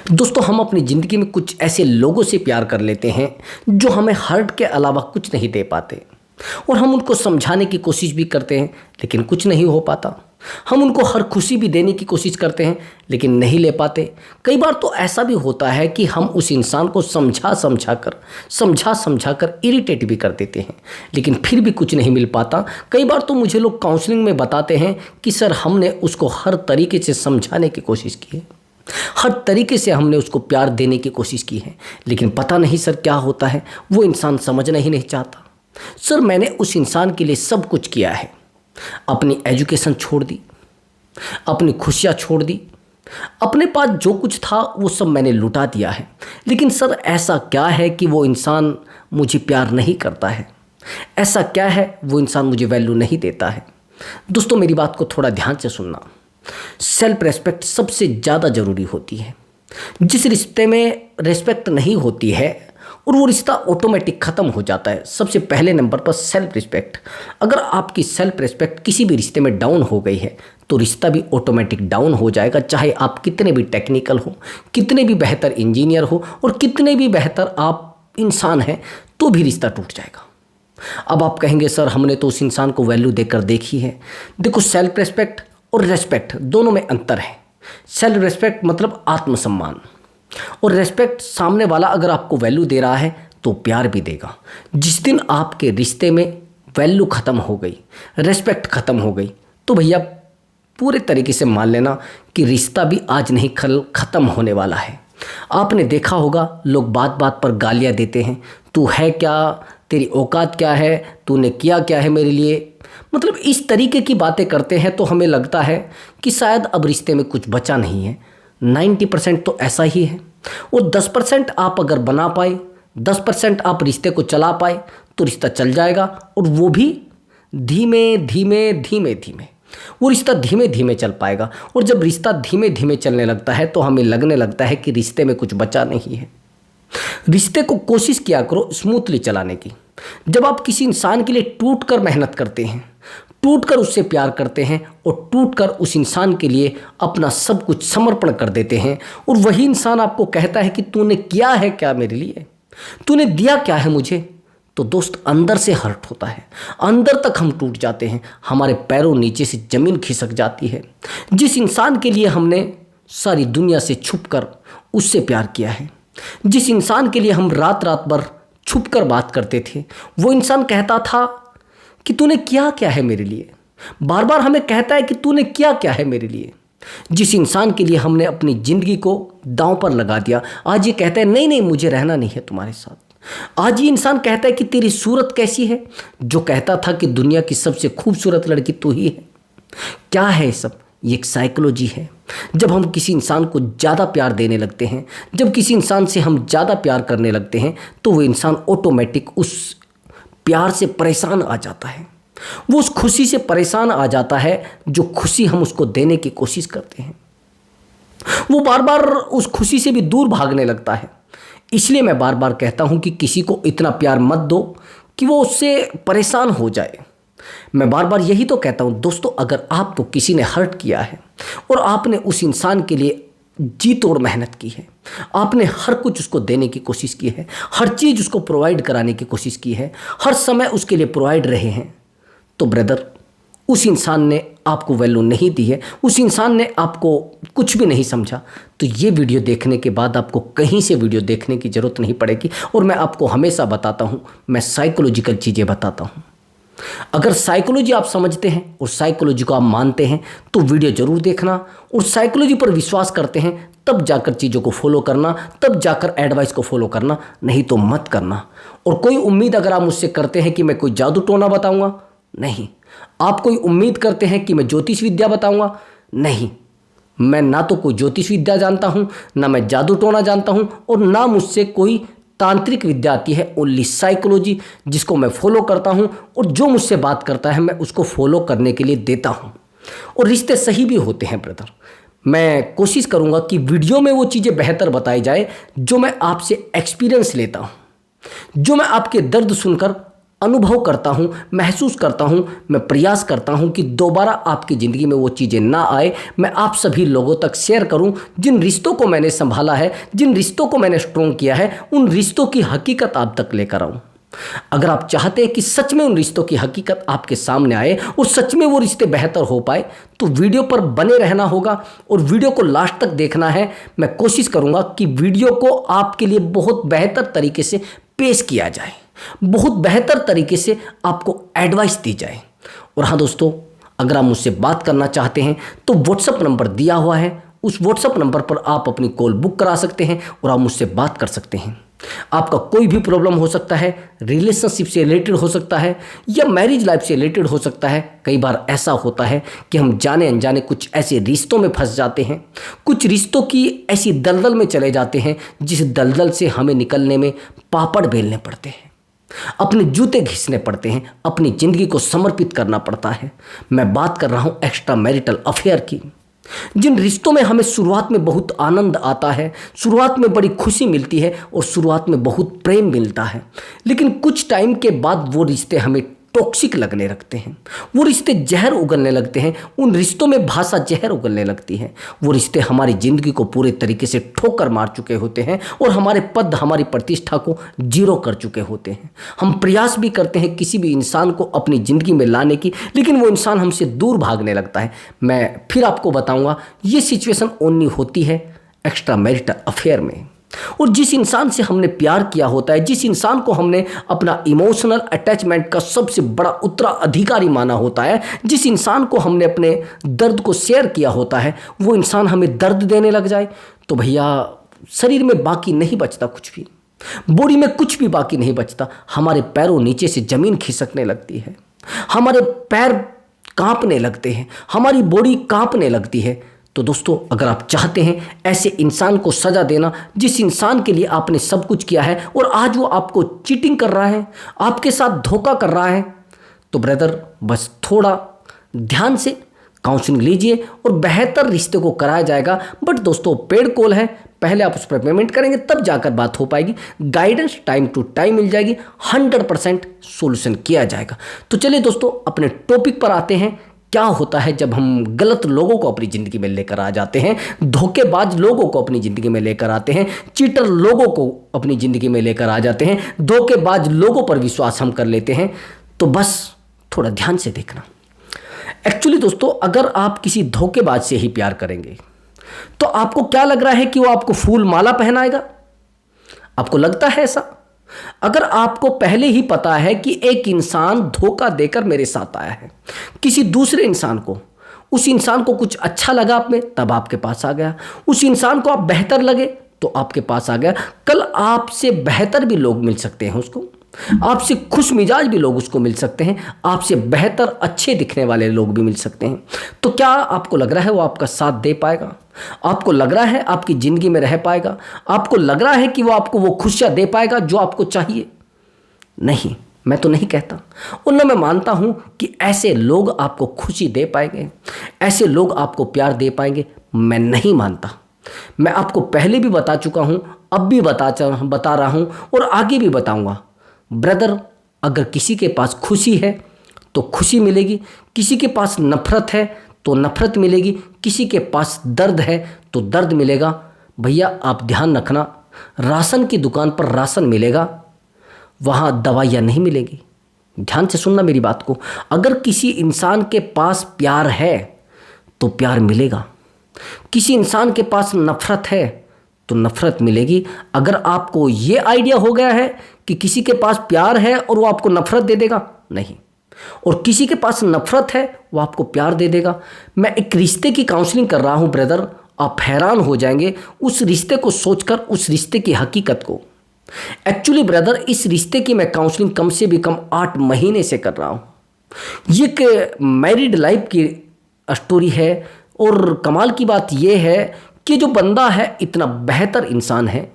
दोस्तों, हम अपनी ज़िंदगी में कुछ ऐसे लोगों से प्यार कर लेते हैं जो हमें हर्ट के अलावा कुछ नहीं दे पाते, और हम उनको समझाने की कोशिश भी करते हैं लेकिन कुछ नहीं हो पाता। हम उनको हर खुशी भी देने की कोशिश करते हैं लेकिन नहीं ले पाते। कई बार तो ऐसा भी होता है कि हम उस इंसान को समझा समझा कर इरिटेट भी कर देते हैं लेकिन फिर भी कुछ नहीं मिल पाता। कई बार तो मुझे लोग काउंसलिंग में बताते हैं कि सर, हमने उसको हर तरीके से समझाने की कोशिश की है, हर तरीके से हमने उसको प्यार देने की कोशिश की है, लेकिन पता नहीं सर क्या होता है, वो इंसान समझना ही नहीं चाहता। सर, मैंने उस इंसान के लिए सब कुछ किया है, अपनी एजुकेशन छोड़ दी, अपनी खुशियाँ छोड़ दी, अपने पास जो कुछ था वो सब मैंने लुटा दिया है, लेकिन सर ऐसा क्या है कि वो इंसान मुझे प्यार नहीं करता है? ऐसा क्या है वो इंसान मुझे वैल्यू नहीं देता है? दोस्तों, मेरी बात को थोड़ा ध्यान से सुनना। सेल्फ रेस्पेक्ट सबसे ज़्यादा ज़रूरी होती है। जिस रिश्ते में रेस्पेक्ट नहीं होती है और वो रिश्ता ऑटोमेटिक ख़त्म हो जाता है। सबसे पहले नंबर पर सेल्फ रिस्पेक्ट। अगर आपकी सेल्फ रिस्पेक्ट किसी भी रिश्ते में डाउन हो गई है तो रिश्ता भी ऑटोमेटिक डाउन हो जाएगा। चाहे आप कितने भी टेक्निकल हो, कितने भी बेहतर इंजीनियर हो और कितने भी बेहतर आप इंसान हैं, तो भी रिश्ता टूट जाएगा। अब आप कहेंगे सर, हमने तो उस इंसान को वैल्यू देकर देखी है। देखो, सेल्फ रिस्पेक्ट और रेस्पेक्ट दोनों में अंतर है। सेल्फ रिस्पेक्ट मतलब आत्मसम्मान, और रेस्पेक्ट सामने वाला अगर आपको वैल्यू दे रहा है तो प्यार भी देगा। जिस दिन आपके रिश्ते में वैल्यू ख़त्म हो गई, रेस्पेक्ट ख़त्म हो गई, तो भैया पूरे तरीके से मान लेना कि रिश्ता भी आज नहीं कल ख़त्म होने वाला है। आपने देखा होगा, लोग बात बात पर गालियाँ देते हैं, तू है क्या, तेरी औकात क्या है, तूने किया क्या है मेरे लिए। मतलब इस तरीके की बातें करते हैं तो हमें लगता है कि शायद अब रिश्ते में कुछ बचा नहीं है। 90% तो ऐसा ही है। वो 10% आप अगर बना पाए, 10% आप रिश्ते को चला पाए तो रिश्ता चल जाएगा, और वो भी धीमे धीमे धीमे धीमे वो रिश्ता धीमे धीमे चल पाएगा। और जब रिश्ता धीमे धीमे चलने लगता है तो हमें लगने लगता है कि रिश्ते में कुछ बचा नहीं है। रिश्ते को कोशिश किया करो स्मूथली चलाने की। जब आप किसी इंसान के लिए टूट कर मेहनत करते हैं, टूट कर उससे प्यार करते हैं और टूट कर उस इंसान के लिए अपना सब कुछ समर्पण कर देते हैं, और वही इंसान आपको कहता है कि तूने किया है क्या मेरे लिए, तूने दिया क्या है मुझे, तो दोस्त अंदर से हर्ट होता है, अंदर तक हम टूट जाते हैं, हमारे पैरों नीचे से ज़मीन खिसक जाती है। जिस इंसान के लिए हमने सारी दुनिया से छुप कर उससे प्यार किया है, जिस इंसान के लिए हम रात रात भर छुप कर बात करते थे, वो इंसान कहता था कि तूने किया क्या है मेरे लिए, बार बार हमें कहता है कि तूने किया क्या है मेरे लिए। जिस इंसान के लिए हमने अपनी ज़िंदगी को दांव पर लगा दिया, आज ये कहता है नहीं नहीं, मुझे रहना नहीं है तुम्हारे साथ। आज ये इंसान कहता है कि तेरी सूरत कैसी है, जो कहता था कि दुनिया की सबसे खूबसूरत लड़की तू ही है। क्या है सब? ये एक साइकोलॉजी है। जब हम किसी इंसान को ज़्यादा प्यार देने लगते हैं, जब किसी इंसान से हम ज़्यादा प्यार करने लगते हैं, तो वो इंसान ऑटोमेटिक उस प्यार से परेशान आ जाता है, वो उस खुशी से परेशान आ जाता है जो खुशी हम उसको देने की कोशिश करते हैं। वो बार बार उस खुशी से भी दूर भागने लगता है। इसलिए मैं बार बार कहता हूं कि किसी को इतना प्यार मत दो कि वो उससे परेशान हो जाए। मैं बार बार यही तो कहता हूं दोस्तों, अगर आपको किसी ने हर्ट किया है और आपने उस इंसान के लिए जी तोड़ मेहनत की है, आपने हर कुछ उसको देने की कोशिश की है, हर चीज़ उसको प्रोवाइड कराने की कोशिश की है, हर समय उसके लिए प्रोवाइड रहे हैं, तो ब्रदर उस इंसान ने आपको वैल्यू नहीं दी है, उस इंसान ने आपको कुछ भी नहीं समझा, तो ये वीडियो देखने के बाद आपको कहीं से वीडियो देखने की ज़रूरत नहीं पड़ेगी। और मैं आपको हमेशा बताता हूँ, मैं साइकोलॉजिकल चीज़ें बताता हूँ। अगर साइकोलॉजी आप समझते हैं और साइकोलॉजी को आप मानते हैं तो वीडियो ज़रूर देखना, और साइकोलॉजी पर विश्वास करते हैं तब जाकर चीज़ों को फॉलो करना, तब जाकर एडवाइस को फॉलो करना, नहीं तो मत करना। और कोई उम्मीद अगर आप मुझसे करते हैं कि मैं कोई जादू टोना बताऊंगा, नहीं। आप कोई उम्मीद करते हैं कि मैं ज्योतिष विद्या बताऊंगा, नहीं। मैं ना तो कोई ज्योतिष विद्या जानता हूं, ना मैं जादू टोना जानता हूं, और ना मुझसे कोई तांत्रिक विद्या आती है। ओनली साइकोलॉजी, जिसको मैं फॉलो करता हूं, और जो मुझसे बात करता है मैं उसको फॉलो करने के लिए देता हूं, और रिश्ते सही भी होते हैं ब्रदर। मैं कोशिश करूंगा कि वीडियो में वो चीज़ें बेहतर बताई जाए जो मैं आपसे एक्सपीरियंस लेता हूं, जो मैं आपके दर्द सुनकर अनुभव करता हूँ, महसूस करता हूँ, मैं प्रयास करता हूँ कि दोबारा आपकी ज़िंदगी में वो चीज़ें ना आए। मैं आप सभी लोगों तक शेयर करूँ जिन रिश्तों को मैंने संभाला है, जिन रिश्तों को मैंने स्ट्रॉन्ग किया है, उन रिश्तों की हकीकत आप तक लेकर आऊँ। अगर आप चाहते हैं कि सच में उन रिश्तों की हकीकत आपके सामने आए और सच में वो रिश्ते बेहतर हो पाए, तो वीडियो पर बने रहना होगा और वीडियो को लास्ट तक देखना है। मैं कोशिश करूंगा कि वीडियो को आपके लिए बहुत बेहतर तरीके से पेश किया जाए, बहुत बेहतर तरीके से आपको एडवाइस दी जाए। और हाँ दोस्तों, अगर आप मुझसे बात करना चाहते हैं तो व्हाट्सएप नंबर दिया हुआ है, उस व्हाट्सएप नंबर पर आप अपनी कॉल बुक करा सकते हैं और आप मुझसे बात कर सकते हैं। आपका कोई भी प्रॉब्लम हो सकता है, रिलेशनशिप से रिलेटेड हो सकता है या मैरिज लाइफ से रिलेटेड हो सकता है। कई बार ऐसा होता है कि हम जाने अनजाने कुछ ऐसे रिश्तों में फंस जाते हैं, कुछ रिश्तों की ऐसी दलदल में चले जाते हैं जिस दलदल से हमें निकलने में पापड़ बेलने पड़ते हैं, अपने जूते घिसने पड़ते हैं, अपनी ज़िंदगी को समर्पित करना पड़ता है। मैं बात कर रहा हूँ एक्स्ट्रा मैरिटल अफेयर की। जिन रिश्तों में हमें शुरुआत में बहुत आनंद आता है, शुरुआत में बड़ी खुशी मिलती है और शुरुआत में बहुत प्रेम मिलता है, लेकिन कुछ टाइम के बाद वो रिश्ते हमें टॉक्सिक लगने लगते हैं, वो रिश्ते जहर उगलने लगते हैं, उन रिश्तों में भाषा जहर उगलने लगती है। वो रिश्ते हमारी ज़िंदगी को पूरे तरीके से ठोकर मार चुके होते हैं और हमारे पद, हमारी प्रतिष्ठा को जीरो कर चुके होते हैं। हम प्रयास भी करते हैं किसी भी इंसान को अपनी ज़िंदगी में लाने की, लेकिन वो इंसान हमसे दूर भागने लगता है। मैं फिर आपको बताऊँगा, ये सिचुएशन ओनली होती है एक्स्ट्रा मैरिटल अफेयर में। और जिस इंसान से हमने प्यार किया होता है, जिस इंसान को हमने अपना इमोशनल अटैचमेंट का सबसे बड़ा उत्तराधिकारी माना होता है, जिस इंसान को हमने अपने दर्द को शेयर किया होता है, वो इंसान हमें दर्द देने लग जाए तो भैया शरीर में बाकी नहीं बचता कुछ भी, बॉडी में कुछ भी बाकी नहीं बचता। हमारे पैरों नीचे से ज़मीन खिसकने लगती है, हमारे पैर कांपने लगते हैं, हमारी बॉडी कांपने लगती है। तो दोस्तों, अगर आप चाहते हैं ऐसे इंसान को सज़ा देना, जिस इंसान के लिए आपने सब कुछ किया है और आज वो आपको चीटिंग कर रहा है, आपके साथ धोखा कर रहा है, तो ब्रदर बस थोड़ा ध्यान से काउंसलिंग लीजिए और बेहतर रिश्ते को कराया जाएगा। बट दोस्तों, पेड कॉल है, पहले आप उस पर पेमेंट करेंगे तब जाकर बात हो पाएगी। गाइडेंस टाइम टू टाइम मिल जाएगी, 100% सोल्यूशन किया जाएगा। तो चलिए दोस्तों, अपने टॉपिक पर आते हैं। क्या होता है जब हम गलत लोगों को अपनी ज़िंदगी में लेकर आ जाते हैं, धोखेबाज लोगों को अपनी ज़िंदगी में लेकर आते हैं, चीटर लोगों को अपनी ज़िंदगी में लेकर आ जाते हैं, धोखेबाज लोगों पर विश्वास हम कर लेते हैं। तो बस थोड़ा ध्यान से देखना। एक्चुअली दोस्तों, अगर आप किसी धोखेबाज से ही प्यार करेंगे तो आपको क्या लग रहा है कि वो आपको फूल माला पहनाएगा? आपको लगता है ऐसा? अगर आपको पहले ही पता है कि एक इंसान धोखा देकर मेरे साथ आया है, किसी दूसरे इंसान को, उस इंसान को कुछ अच्छा लगा आप में तब आपके पास आ गया, उस इंसान को आप बेहतर लगे तो आपके पास आ गया, कल आपसे बेहतर भी लोग मिल सकते हैं उसको, आपसे खुश मिजाज भी लोग उसको मिल सकते हैं, आपसे बेहतर अच्छे दिखने वाले लोग भी मिल सकते हैं। तो क्या आपको लग रहा है वो आपका साथ दे पाएगा? आपको लग रहा है आपकी ज़िंदगी में रह पाएगा? आपको लग रहा है कि वो आपको वो खुशियाँ दे पाएगा जो आपको चाहिए? नहीं, मैं तो नहीं कहता और न मैं मानता हूँ कि ऐसे लोग आपको खुशी दे पाएंगे, ऐसे लोग आपको प्यार दे पाएंगे। मैं नहीं मानता। मैं आपको पहले भी बता चुका हूँ, अब भी बता रहा हूँ और आगे भी बताऊँगा। ब्रदर, अगर किसी के पास खुशी है तो खुशी मिलेगी, किसी के पास नफ़रत है तो नफ़रत मिलेगी, किसी के पास दर्द है तो दर्द मिलेगा। भैया आप ध्यान रखना, राशन की दुकान पर राशन मिलेगा, वहाँ दवाइयाँ नहीं मिलेगी। ध्यान से सुनना मेरी बात को। अगर किसी इंसान के पास प्यार है तो प्यार मिलेगा, किसी इंसान के पास नफ़रत है तो नफ़रत मिलेगी। अगर आपको ये आइडिया हो गया है कि किसी के पास प्यार है और वो आपको नफ़रत दे देगा, नहीं, और किसी के पास नफ़रत है वो आपको प्यार दे देगा। मैं एक रिश्ते की काउंसलिंग कर रहा हूँ ब्रदर, आप हैरान हो जाएंगे उस रिश्ते को सोचकर, उस रिश्ते की हकीकत को। एक्चुअली ब्रदर, इस रिश्ते की मैं काउंसलिंग कम से भी कम 8 महीने से कर रहा हूँ। ये एक मैरिड लाइफ की स्टोरी है और कमाल की बात यह है कि जो बंदा है इतना बेहतर इंसान है।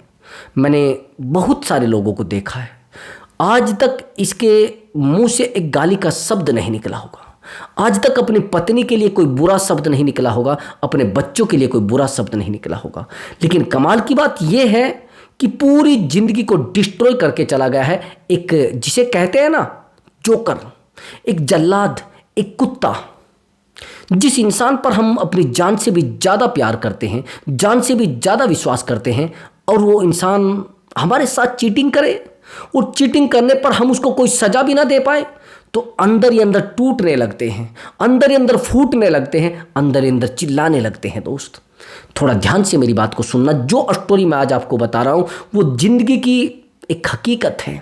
मैंने बहुत सारे लोगों को देखा है, आज तक इसके मुंह से एक गाली का शब्द नहीं निकला होगा, आज तक अपनी पत्नी के लिए कोई बुरा शब्द नहीं निकला होगा, अपने बच्चों के लिए कोई बुरा शब्द नहीं निकला होगा। लेकिन कमाल की बात यह है कि पूरी जिंदगी को डिस्ट्रॉय करके चला गया है। एक जिसे कहते हैं ना जोकर, एक जल्लाद, एक कुत्ता, जिस इंसान पर हम अपनी जान से भी ज़्यादा प्यार करते हैं, जान से भी ज़्यादा विश्वास करते हैं, और वो इंसान हमारे साथ चीटिंग करे और चीटिंग करने पर हम उसको कोई सज़ा भी ना दे पाए, तो अंदर ही अंदर टूटने लगते हैं, अंदर ही अंदर फूटने लगते हैं, अंदर ही अंदर चिल्लाने लगते हैं। दोस्त, थोड़ा ध्यान से मेरी बात को सुनना। जो स्टोरी मैं आज आपको बता रहा हूँ वो ज़िंदगी की एक हकीकत है।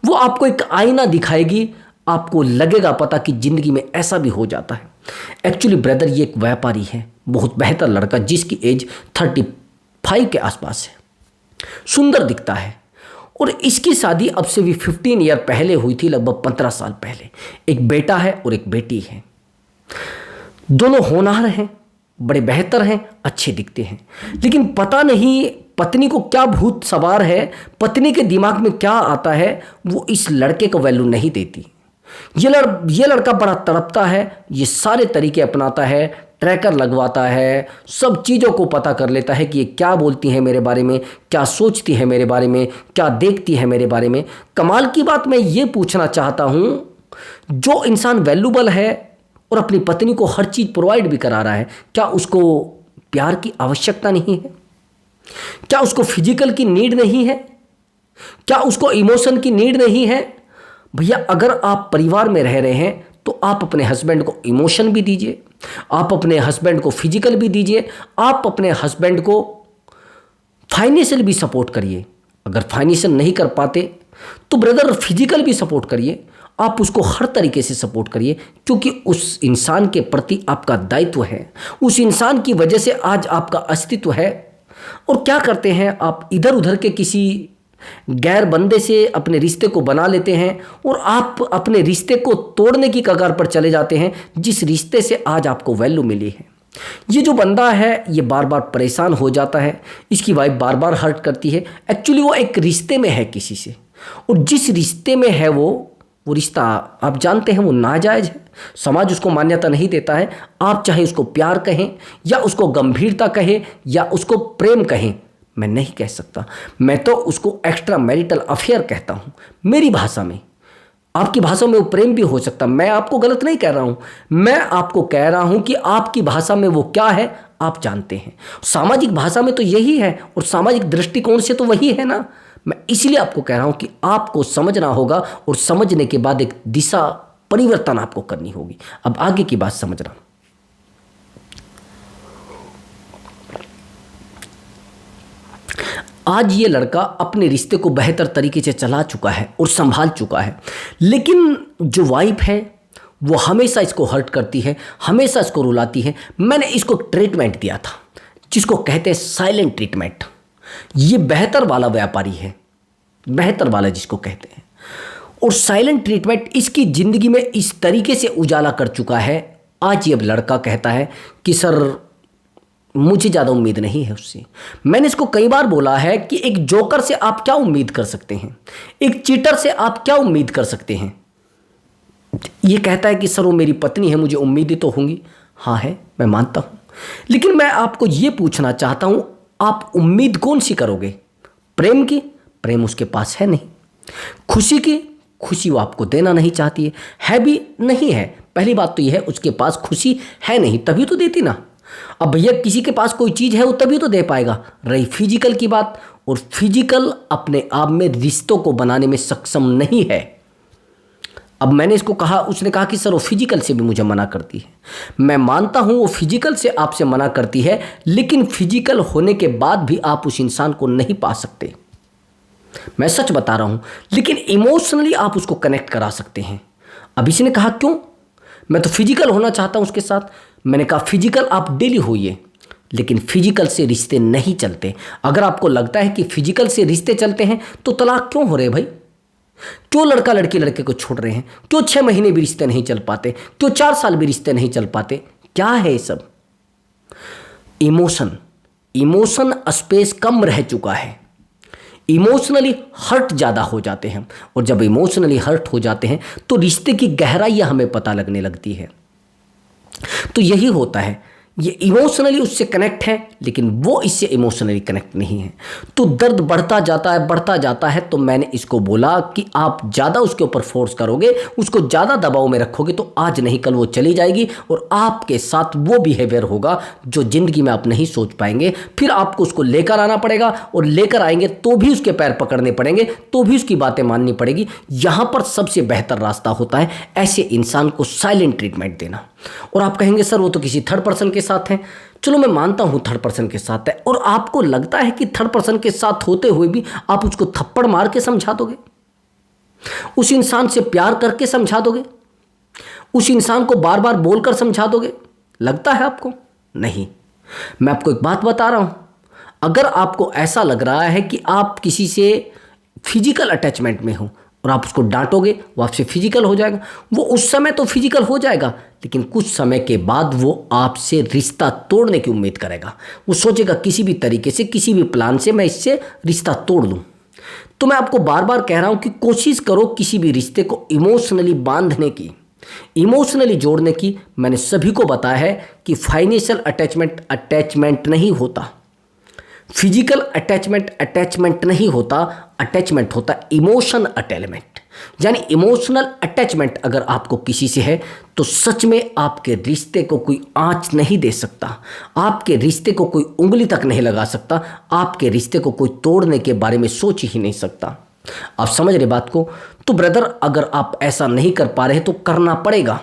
वो आपको एक आईना दिखाएगी, आपको लगेगा पता कि ज़िंदगी में ऐसा भी हो जाता है। एक्चुअली ब्रदर, ये एक व्यापारी है, बहुत बेहतर लड़का, जिसकी एज 35 के आसपास है, सुंदर दिखता है, और इसकी शादी अब से भी 15 ईयर पहले हुई थी, लगभग 15 साल पहले। एक बेटा है और एक बेटी है। दोनों होनहार हैं, बड़े बेहतर हैं, अच्छे दिखते हैं, लेकिन पता नहीं पत्नी को क्या भूत सवार है, पत्नी के दिमाग में क्या आता है, वो इस लड़के को वैल्यू नहीं देती। ये लड़का बड़ा तड़पता है, ये सारे तरीके अपनाता है, ट्रैकर लगवाता है, सब चीज़ों को पता कर लेता है कि ये क्या बोलती है मेरे बारे में, क्या सोचती है मेरे बारे में, क्या देखती है मेरे बारे में। कमाल की बात मैं ये पूछना चाहता हूँ, जो इंसान वैल्यूबल है और अपनी पत्नी को हर चीज़ प्रोवाइड भी करा रहा है, क्या उसको प्यार की आवश्यकता नहीं है? क्या उसको फिजिकल की नीड नहीं है? क्या उसको इमोशन की नीड नहीं है? भैया, अगर आप परिवार में रह रहे हैं तो आप अपने हस्बैंड को इमोशन भी दीजिए, आप अपने हस्बैंड को फिजिकल भी दीजिए, आप अपने हस्बैंड को फाइनेंशियल भी सपोर्ट करिए। अगर फाइनेंशियल नहीं कर पाते तो ब्रदर फिजिकल भी सपोर्ट करिए, आप उसको हर तरीके से सपोर्ट करिए, क्योंकि उस इंसान के प्रति आपका दायित्व है, उस इंसान की वजह से आज आपका अस्तित्व है। और क्या करते हैं आप, इधर उधर के किसी गैर बंदे से अपने रिश्ते को बना लेते हैं और आप अपने रिश्ते को तोड़ने की कगार पर चले जाते हैं, जिस रिश्ते से आज आपको वैल्यू मिली है। ये जो बंदा है ये बार बार परेशान हो जाता है, इसकी वाइफ बार बार हर्ट करती है। एक्चुअली वो एक रिश्ते में है किसी से, और जिस रिश्ते में है वो रिश्ता आप जानते हैं वो नाजायज़ है, समाज उसको मान्यता नहीं देता है। आप चाहे उसको प्यार कहें या उसको गंभीरता कहें या उसको प्रेम कहें, मैं नहीं कह सकता, मैं तो उसको एक्स्ट्रा मैरिटल अफेयर कहता हूँ मेरी भाषा में। आपकी भाषा में वो प्रेम भी हो सकता, मैं आपको गलत नहीं कह रहा हूँ, मैं आपको कह रहा हूँ कि आपकी भाषा में वो क्या है आप जानते हैं। सामाजिक भाषा में तो यही है और सामाजिक दृष्टिकोण से तो वही है ना। मैं इसलिए आपको कह रहा हूँ कि आपको समझना होगा और समझने के बाद एक दिशा परिवर्तन आपको करनी होगी। अब आगे की बात समझना। आज ये लड़का अपने रिश्ते को बेहतर तरीके से चला चुका है और संभाल चुका है, लेकिन जो वाइफ है वो हमेशा इसको हर्ट करती है, हमेशा इसको रुलाती है। मैंने इसको ट्रीटमेंट दिया था जिसको कहते हैं साइलेंट ट्रीटमेंट। ये बेहतर वाला व्यापारी है, बेहतर वाला जिसको कहते हैं, और साइलेंट ट्रीटमेंट इसकी ज़िंदगी में इस तरीके से उजाला कर चुका है। आज ये लड़का कहता है कि सर मुझे ज़्यादा उम्मीद नहीं है उससे। मैंने इसको कई बार बोला है कि एक जोकर से आप क्या उम्मीद कर सकते हैं, एक चीटर से आप क्या उम्मीद कर सकते हैं। ये कहता है कि सर वो मेरी पत्नी है, मुझे उम्मीदें तो होंगी। हाँ है, मैं मानता हूँ, लेकिन मैं आपको ये पूछना चाहता हूँ, आप उम्मीद कौन सी करोगे? प्रेम की? प्रेम उसके पास है नहीं। खुशी की? खुशी वो आपको देना नहीं चाहती है भी नहीं है। पहली बात तो यह है उसके पास खुशी है नहीं, तभी तो देती ना। अब भैया किसी के पास कोई चीज़ है वो तभी तो दे पाएगा। रही फिजिकल की बात, और फिजिकल अपने आप में रिश्तों को बनाने में सक्षम नहीं है। अब मैंने इसको कहा, उसने कहा कि सर वो फिजिकल से भी मुझे मना करती है। मैं मानता हूँ वो फिजिकल से आपसे मना करती है, लेकिन फिजिकल होने के बाद भी आप उस इंसान को नहीं पा सकते। मैं सच बता रहा हूँ, लेकिन इमोशनली आप उसको कनेक्ट करा सकते हैं। अब इसने कहा क्यों? मैं तो फिजिकल होना चाहता हूँ उसके साथ। मैंने कहा फिजिकल आप डेली होइए, लेकिन फिजिकल से रिश्ते नहीं चलते। अगर आपको लगता है कि फिजिकल से रिश्ते चलते हैं तो तलाक क्यों हो रहे भाई? क्यों लड़का लड़की लड़के को छोड़ रहे हैं? क्यों 6 महीने भी रिश्ते नहीं चल पाते? क्यों 4 साल भी रिश्ते नहीं चल पाते? क्या है ये सब? इमोशन स्पेस कम रह चुका है। इमोशनली हर्ट ज़्यादा हो जाते हैं, और जब इमोशनली हर्ट हो जाते हैं तो रिश्ते की गहराई हमें पता लगने लगती है। तो यही होता है ये इमोशनली उससे कनेक्ट है लेकिन वो इससे इमोशनली कनेक्ट नहीं है। तो दर्द बढ़ता जाता है, बढ़ता जाता है। तो मैंने इसको बोला कि आप ज़्यादा उसके ऊपर फोर्स करोगे, उसको ज़्यादा दबाव में रखोगे तो आज नहीं कल वो चली जाएगी और आपके साथ वो बिहेवियर होगा जो ज़िंदगी में आप नहीं सोच पाएंगे। फिर आपको उसको लेकर आना पड़ेगा और लेकर आएंगे तो भी उसके पैर पकड़ने पड़ेंगे, तो भी उसकी बातें माननी पड़ेगी। यहाँ पर सबसे बेहतर रास्ता होता है ऐसे इंसान को साइलेंट ट्रीटमेंट देना। और आप कहेंगे सर वो तो किसी थर्ड पर्सन के साथ है। चलो मैं मानता हूँ थर्ड पर्सन के साथ है, और आपको लगता है कि थर्ड पर्सन के साथ होते हुए भी आप उसको थप्पड़ मार के समझा दोगे, उस इंसान से प्यार करके समझा दोगे, उस इंसान को बार बार बोलकर समझा दोगे? लगता है आपको? नहीं। मैं आपको एक बात बता रहा हूँ, अगर आपको ऐसा लग रहा है कि आप किसी से फिजिकल अटैचमेंट में हो और आप उसको डांटोगे, वो आपसे फिजिकल हो जाएगा। वो उस समय तो फिजिकल हो जाएगा लेकिन कुछ समय के बाद वो आपसे रिश्ता तोड़ने की उम्मीद करेगा। वो सोचेगा किसी भी तरीके से, किसी भी प्लान से मैं इससे रिश्ता तोड़ लूँ। तो मैं आपको बार बार कह रहा हूँ कि कोशिश करो किसी भी रिश्ते को इमोशनली बांधने की, इमोशनली जोड़ने की। मैंने सभी को बताया है कि फाइनेंशियल अटैचमेंट नहीं होता, फिजिकल अटैचमेंट नहीं होता, अटैचमेंट होता इमोशन अटैचमेंट। यानी इमोशनल अटैचमेंट अगर आपको किसी से है तो सच में आपके रिश्ते को कोई आंच नहीं दे सकता, आपके रिश्ते को कोई उंगली तक नहीं लगा सकता, आपके रिश्ते को कोई तोड़ने के बारे में सोच ही नहीं सकता। आप समझ रहे बात को? तो ब्रदर अगर आप ऐसा नहीं कर पा रहे तो करना पड़ेगा।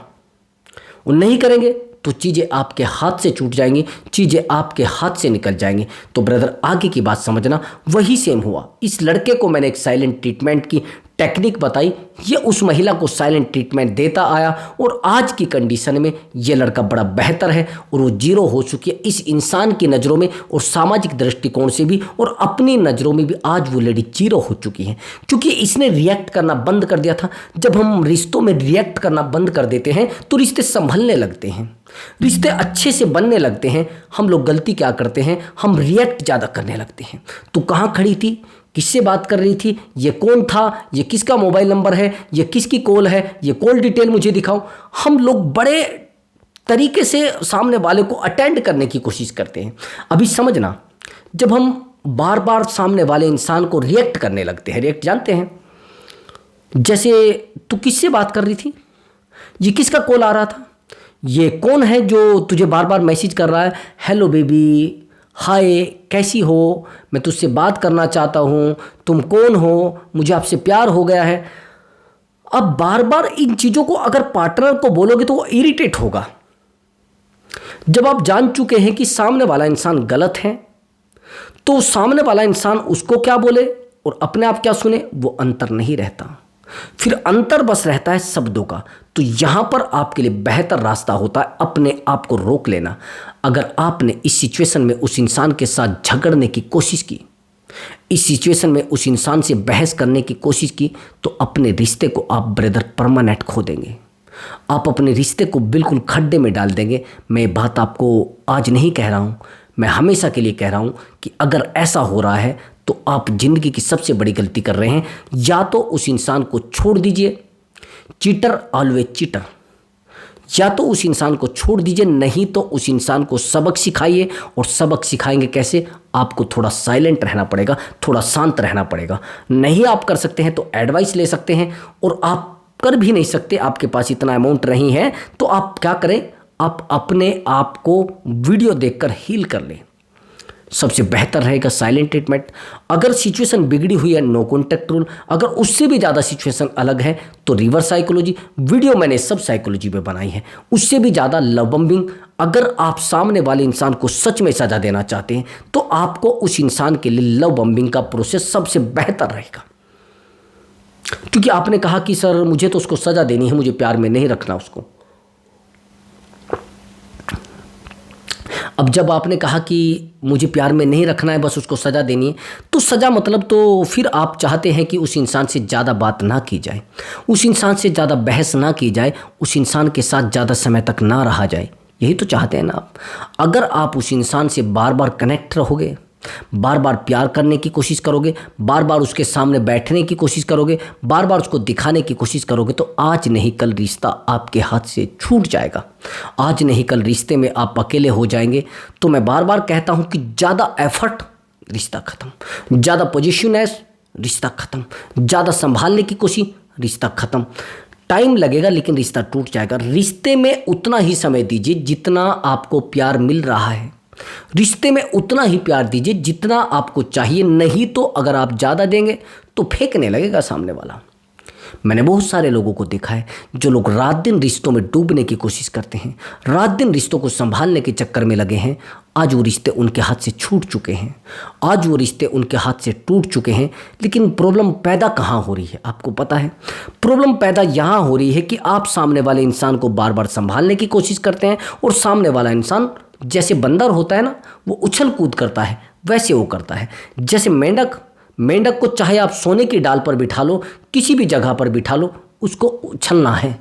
वो नहीं करेंगे तो चीज़ें आपके हाथ से छूट जाएंगी, चीज़ें आपके हाथ से निकल जाएंगी। तो ब्रदर आगे की बात समझना, वही सेम हुआ। इस लड़के को मैंने एक साइलेंट ट्रीटमेंट की टेक्निक बताई, ये उस महिला को साइलेंट ट्रीटमेंट देता आया और आज की कंडीशन में ये लड़का बड़ा बेहतर है और वो जीरो हो चुकी है इस इंसान की नज़रों में और सामाजिक दृष्टिकोण से भी और अपनी नज़रों में भी। आज वो लेडी जीरो हो चुकी है क्योंकि इसने रिएक्ट करना बंद कर दिया था। जब हम रिश्तों में रिएक्ट करना बंद कर देते हैं तो रिश्ते संभलने लगते हैं, रिश्ते अच्छे से बनने लगते हैं। हम लोग गलती क्या करते हैं, हम रिएक्ट ज़्यादा करने लगते हैं। तू कहाँ खड़ी थी, किससे बात कर रही थी, ये कौन था, ये किसका मोबाइल नंबर है, ये किसकी कॉल है, ये कॉल डिटेल मुझे दिखाओ। हम लोग बड़े तरीके से सामने वाले को अटेंड करने की कोशिश करते हैं। अभी समझना, जब हम बार बार सामने वाले इंसान को रिएक्ट करने लगते हैं, रिएक्ट जानते हैं, जैसे तू किससे बात कर रही थी, ये किसका कॉल आ रहा था, ये कौन है जो तुझे बार बार मैसेज कर रहा है, हेलो बेबी, हाय कैसी हो, मैं तुझसे बात करना चाहता हूँ, तुम कौन हो, मुझे आपसे प्यार हो गया है। अब बार बार इन चीज़ों को अगर पार्टनर को बोलोगे तो वो इरिटेट होगा। जब आप जान चुके हैं कि सामने वाला इंसान गलत है तो सामने वाला इंसान उसको क्या बोले और अपने आप क्या सुने, वो अंतर नहीं रहता। फिर अंतर बस रहता है शब्दों का। तो यहाँ पर आपके लिए बेहतर रास्ता होता है अपने आप को रोक लेना। अगर आपने इस सिचुएशन में उस इंसान के साथ झगड़ने की कोशिश की, इस सिचुएशन में उस इंसान से बहस करने की कोशिश की, तो अपने रिश्ते को आप ब्रदर परमानेंट खो देंगे, आप अपने रिश्ते को बिल्कुल खड्डे में डाल देंगे। मैं ये बात आपको आज नहीं कह रहा हूँ, मैं हमेशा के लिए कह रहा हूँ कि अगर ऐसा हो रहा है तो आप ज़िंदगी की सबसे बड़ी गलती कर रहे हैं। या तो उस इंसान को छोड़ दीजिए, चीटर ऑलवेज चीटर, या तो उस इंसान को छोड़ दीजिए, नहीं तो उस इंसान को सबक सिखाइए। और सबक सिखाएंगे कैसे? आपको थोड़ा साइलेंट रहना पड़ेगा, थोड़ा शांत रहना पड़ेगा। नहीं आप कर सकते हैं तो एडवाइस ले सकते हैं, और आप कर भी नहीं सकते, आपके पास इतना अमाउंट नहीं है, तो आप क्या करें, आप अपने आप को वीडियो देखकर हील कर लें। सबसे बेहतर रहेगा साइलेंट ट्रीटमेंट। अगर सिचुएशन बिगड़ी हुई है, नो कॉन्टैक्ट रूल। अगर उससे भी ज़्यादा सिचुएशन अलग है तो रिवर्स साइकोलॉजी, वीडियो मैंने सब साइकोलॉजी पे बनाई है। उससे भी ज़्यादा लव बम्बिंग। अगर आप सामने वाले इंसान को सच में सज़ा देना चाहते हैं तो आपको उस इंसान के लिए लव बम्बिंग का प्रोसेस सबसे बेहतर रहेगा। क्योंकि आपने कहा कि सर मुझे तो उसको सज़ा देनी है, मुझे प्यार में नहीं रखना उसको। अब जब आपने कहा कि मुझे प्यार में नहीं रखना है, बस उसको सज़ा देनी है, तो सज़ा मतलब तो फिर आप चाहते हैं कि उस इंसान से ज़्यादा बात ना की जाए, उस इंसान से ज़्यादा बहस ना की जाए, उस इंसान के साथ ज़्यादा समय तक ना रहा जाए। यही तो चाहते हैं ना आप। अगर आप उस इंसान से बार बार कनेक्ट रहोगे बार बार प्यार करने की कोशिश करोगे, बार बार उसके सामने बैठने की कोशिश करोगे, बार बार उसको दिखाने की कोशिश करोगे, तो आज नहीं कल रिश्ता आपके हाथ से छूट जाएगा। आज नहीं कल रिश्ते में आप अकेले हो जाएंगे। तो मैं बार बार कहता हूं कि ज़्यादा एफर्ट, रिश्ता खत्म। ज़्यादा पोजिटिवनेस, रिश्ता खत्म। ज़्यादा संभालने की कोशिश, रिश्ता खत्म। टाइम लगेगा लेकिन रिश्ता टूट जाएगा। रिश्ते में उतना ही समय दीजिए जितना आपको प्यार मिल रहा है। रिश्ते में उतना ही प्यार दीजिए जितना आपको चाहिए। नहीं तो अगर आप ज़्यादा देंगे तो फेंकने लगेगा सामने वाला। मैंने बहुत सारे लोगों को देखा है जो लोग रात दिन रिश्तों में डूबने की कोशिश करते हैं, रात दिन रिश्तों को संभालने के चक्कर में लगे हैं। आज वो रिश्ते उनके हाथ से छूट चुके हैं, आज वो रिश्ते उनके हाथ से टूट चुके हैं। लेकिन प्रॉब्लम पैदा कहाँ हो रही है आपको पता है? प्रॉब्लम पैदा यहाँ हो रही है कि आप सामने वाले इंसान को बार बार संभालने की कोशिश करते हैं और सामने वाला इंसान जैसे बंदर होता है ना, वो उछल कूद करता है, वैसे वो करता है। जैसे मेंढक को चाहे आप सोने की डाल पर बिठा लो, किसी भी जगह पर बिठा लो, उसको उछलना है,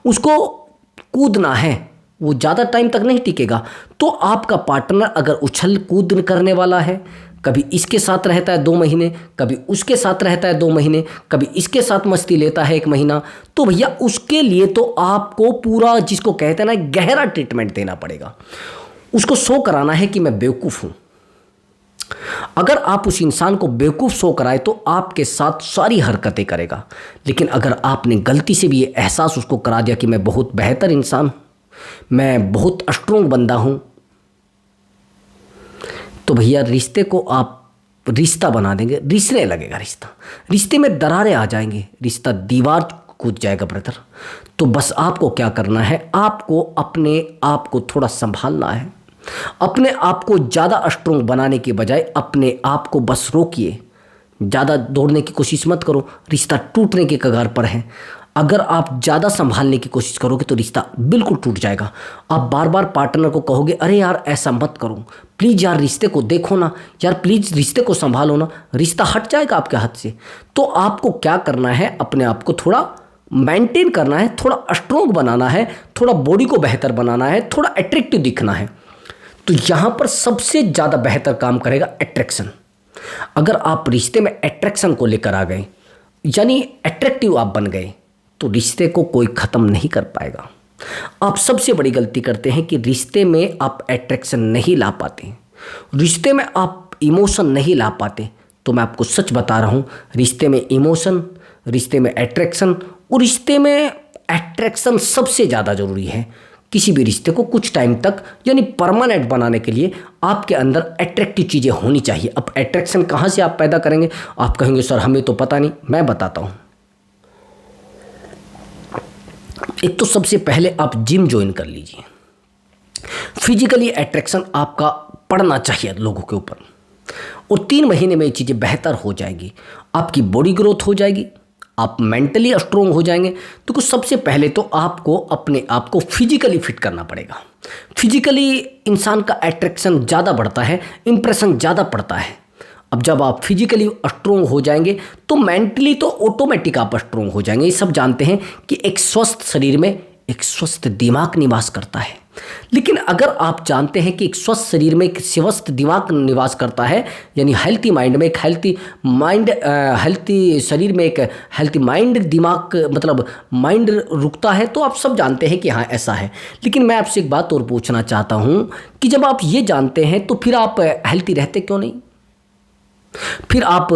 उसको कूदना है, वो ज़्यादा टाइम तक नहीं टिकेगा। तो आपका पार्टनर अगर उछल कूद करने वाला है, कभी इसके साथ रहता है 2 महीने, कभी उसके साथ रहता है 2 महीने, कभी इसके साथ मस्ती लेता है 1 महीना, तो भैया उसके लिए तो आपको पूरा, जिसको कहते हैं ना, गहरा ट्रीटमेंट देना पड़ेगा। उसको शो कराना है कि मैं बेवकूफ़ हूँ। अगर आप उस इंसान को बेवकूफ़ शो कराए तो आपके साथ सारी हरकतें करेगा। लेकिन अगर आपने गलती से भी ये एहसास उसको करा दिया कि मैं बहुत बेहतर इंसान हूँ, मैं बहुत स्ट्रोंग बंदा हूँ, तो भैया रिश्ते को आप रिश्ता बना देंगे, रिसने लगेगा रिश्ता, रिश्ते में दरारें आ जाएंगे, रिश्ता दीवार कूद जाएगा ब्रदर। तो बस आपको क्या करना है, आपको अपने आप को थोड़ा संभालना है। अपने आप को ज़्यादा स्ट्रोंग बनाने के बजाय अपने आप को बस रोकिए। ज़्यादा दौड़ने की कोशिश मत करो, रिश्ता टूटने के कगार पर है। अगर आप ज़्यादा संभालने की कोशिश करोगे तो रिश्ता बिल्कुल टूट जाएगा। आप बार बार पार्टनर को कहोगे, अरे यार ऐसा मत करो, प्लीज़ यार रिश्ते को देखो ना, यार प्लीज़ रिश्ते को संभालो ना, रिश्ता हट जाएगा आपके हाथ से। तो आपको क्या करना है, अपने आप को थोड़ा मेंटेन करना है, थोड़ा स्ट्रोंग बनाना है, थोड़ा बॉडी को बेहतर बनाना है, थोड़ा अट्रैक्टिव दिखना है। तो यहाँ पर सबसे ज़्यादा बेहतर काम करेगा अट्रैक्शन। अगर आप रिश्ते में अट्रैक्शन को लेकर आ गए, यानी अट्रैक्टिव आप बन गए, तो रिश्ते को कोई ख़त्म नहीं कर पाएगा। आप सबसे बड़ी गलती करते हैं कि रिश्ते में आप अट्रैक्शन नहीं ला पाते, रिश्ते में आप इमोशन नहीं ला पाते। तो मैं आपको सच बता रहा हूँ, रिश्ते में इमोशन, रिश्ते में अट्रैक्शन, और रिश्ते में अट्रैक्शन सबसे ज़्यादा ज़रूरी है। किसी भी रिश्ते को कुछ टाइम तक, यानी परमानेंट बनाने के लिए आपके अंदर अट्रैक्टिव चीज़ें होनी चाहिए। अब अट्रैक्शन कहाँ से आप पैदा करेंगे? आप कहेंगे सर हमें तो पता नहीं, मैं बताता हूँ। एक तो सबसे पहले आप जिम ज्वाइन कर लीजिए। फिजिकली अट्रैक्शन आपका पड़ना चाहिए लोगों के ऊपर, और 3 महीने में ये चीज़ें बेहतर हो जाएगी। आपकी बॉडी ग्रोथ हो जाएगी, आप मेंटली स्ट्रोंग हो जाएंगे। तो कुछ सबसे पहले तो आपको अपने आप को फिजिकली फिट करना पड़ेगा। फिजिकली इंसान का अट्रैक्शन ज़्यादा बढ़ता है, इंप्रेशन ज़्यादा पड़ता है। अब जब आप फिजिकली स्ट्रोंग हो जाएंगे तो मेंटली तो ऑटोमेटिक आप स्ट्रोंग हो जाएंगे। ये सब जानते हैं कि एक स्वस्थ शरीर में एक स्वस्थ दिमाग निवास करता है। लेकिन अगर आप जानते हैं कि एक स्वस्थ शरीर में एक स्वस्थ दिमाग निवास करता है, यानी हेल्थी माइंड में एक हेल्थी माइंड, हेल्थी शरीर में एक हेल्थी माइंड, दिमाग मतलब माइंड रुकता है, तो आप सब जानते हैं कि हाँ ऐसा है। लेकिन मैं आपसे एक बात और पूछना चाहता हूँ कि जब आप ये जानते हैं तो फिर आप हेल्थी रहते क्यों नहीं? फिर आप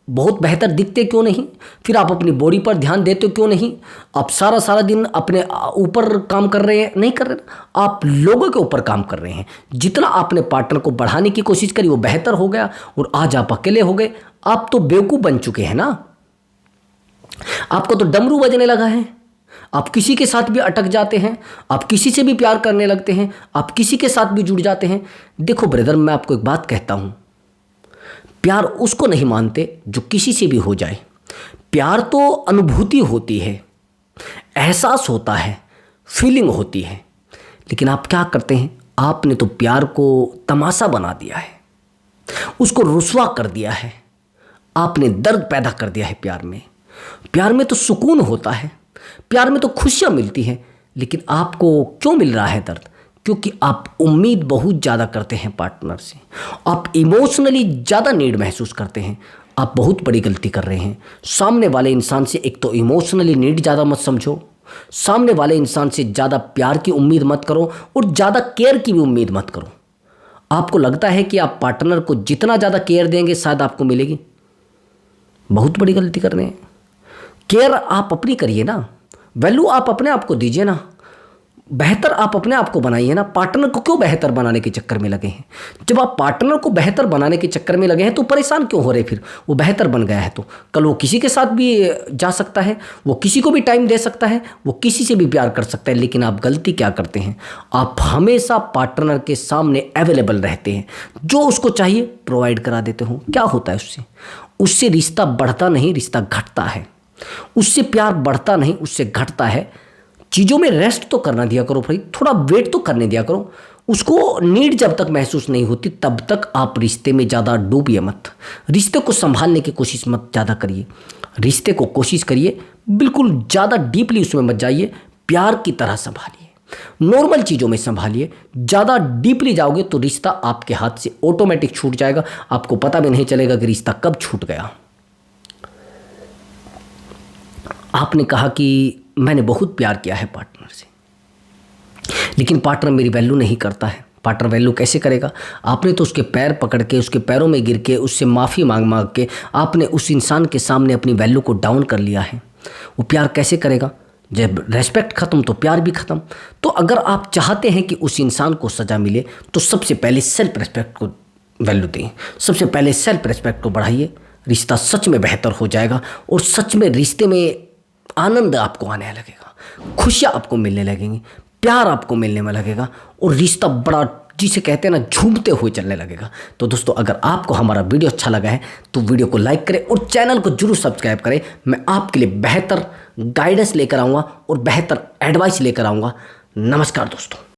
बहुत बेहतर दिखते क्यों नहीं? फिर आप अपनी बॉडी पर ध्यान देते क्यों नहीं? आप सारा दिन अपने ऊपर काम कर रहे हैं? नहीं कर रहे, आप लोगों के ऊपर काम कर रहे हैं। जितना आपने पार्टनर को बढ़ाने की कोशिश करी वो बेहतर हो गया, और आज आप अकेले हो गए। आप तो बेवकूफ़ बन चुके हैं ना, आपको तो डमरू बजने लगा है। आप किसी के साथ भी अटक जाते हैं, आप किसी से भी प्यार करने लगते हैं, आप किसी के साथ भी जुड़ जाते हैं। देखो ब्रदर, मैं आपको एक बात कहता हूँ, प्यार उसको नहीं मानते जो किसी से भी हो जाए। प्यार तो अनुभूति होती है, एहसास होता है, फीलिंग होती है। लेकिन आप क्या करते हैं? आपने तो प्यार को तमाशा बना दिया है, उसको रुस्वा कर दिया है, आपने दर्द पैदा कर दिया है प्यार में। प्यार में तो सुकून होता है, प्यार में तो खुशियाँ मिलती हैं, लेकिन आपको क्यों मिल रहा है दर्द? क्योंकि आप उम्मीद बहुत ज़्यादा करते हैं पार्टनर से, आप इमोशनली ज़्यादा नीड महसूस करते हैं। आप बहुत बड़ी गलती कर रहे हैं। सामने वाले इंसान से एक तो इमोशनली नीड ज़्यादा मत समझो, सामने वाले इंसान से ज़्यादा प्यार की उम्मीद मत करो और ज़्यादा केयर की भी उम्मीद मत करो। आपको लगता है कि आप पार्टनर को जितना ज़्यादा केयर देंगे शायद आपको मिलेगी, बहुत बड़ी गलती कर रहे हैं। केयर आप अपनी करिए ना, वैल्यू आप अपने आप को दीजिए ना, बेहतर आप अपने आप को बनाइए ना। पार्टनर को क्यों बेहतर बनाने के चक्कर में लगे हैं? जब आप पार्टनर को बेहतर बनाने के चक्कर में लगे हैं तो परेशान क्यों हो रहे? फिर वो बेहतर बन गया है तो कल वो किसी के साथ भी जा सकता है, वो किसी को भी टाइम दे सकता है, वो किसी से भी प्यार कर सकता है। लेकिन आप गलती क्या करते हैं? आप हमेशा पार्टनर के सामने अवेलेबल रहते हैं, जो उसको चाहिए प्रोवाइड करा देते हो। क्या होता है उससे? उससे रिश्ता बढ़ता नहीं, रिश्ता घटता है। उससे प्यार बढ़ता नहीं, उससे घटता है। चीज़ों में रेस्ट तो करना दिया करो भाई, थोड़ा वेट तो करने दिया करो। उसको नीड जब तक महसूस नहीं होती तब तक आप रिश्ते में ज़्यादा डूबिए मत। रिश्ते को संभालने की कोशिश मत ज़्यादा करिए। रिश्ते को कोशिश करिए, बिल्कुल ज़्यादा डीपली उसमें मत जाइए। प्यार की तरह संभालिए, नॉर्मल चीज़ों में संभालिए। ज़्यादा डीपली जाओगे तो रिश्ता आपके हाथ से ऑटोमेटिक छूट जाएगा, आपको पता भी नहीं चलेगा कि रिश्ता कब छूट गया। आपने कहा कि मैंने बहुत प्यार किया है पार्टनर से, लेकिन पार्टनर मेरी वैल्यू नहीं करता है। पार्टनर वैल्यू कैसे करेगा? आपने तो उसके पैर पकड़ के, उसके पैरों में गिर के, उससे माफ़ी मांग मांग के आपने उस इंसान के सामने अपनी वैल्यू को डाउन कर लिया है। वो प्यार कैसे करेगा? जब रेस्पेक्ट ख़त्म तो प्यार भी ख़त्म। तो अगर आप चाहते हैं कि उस इंसान को सज़ा मिले तो सबसे पहले सेल्फ रेस्पेक्ट को वैल्यू दें, सबसे पहले सेल्फ रेस्पेक्ट को बढ़ाइए। रिश्ता सच में बेहतर हो जाएगा और सच में रिश्ते में आनंद आपको आने लगेगा, खुशियाँ आपको मिलने लगेंगी, प्यार आपको मिलने में लगेगा और रिश्ता बड़ा, जिसे कहते हैं ना, झूमते हुए चलने लगेगा। तो दोस्तों, अगर आपको हमारा वीडियो अच्छा लगा है तो वीडियो को लाइक करें और चैनल को जरूर सब्सक्राइब करें। मैं आपके लिए बेहतर गाइडेंस लेकर आऊँगा और बेहतर एडवाइस लेकर आऊँगा। नमस्कार दोस्तों।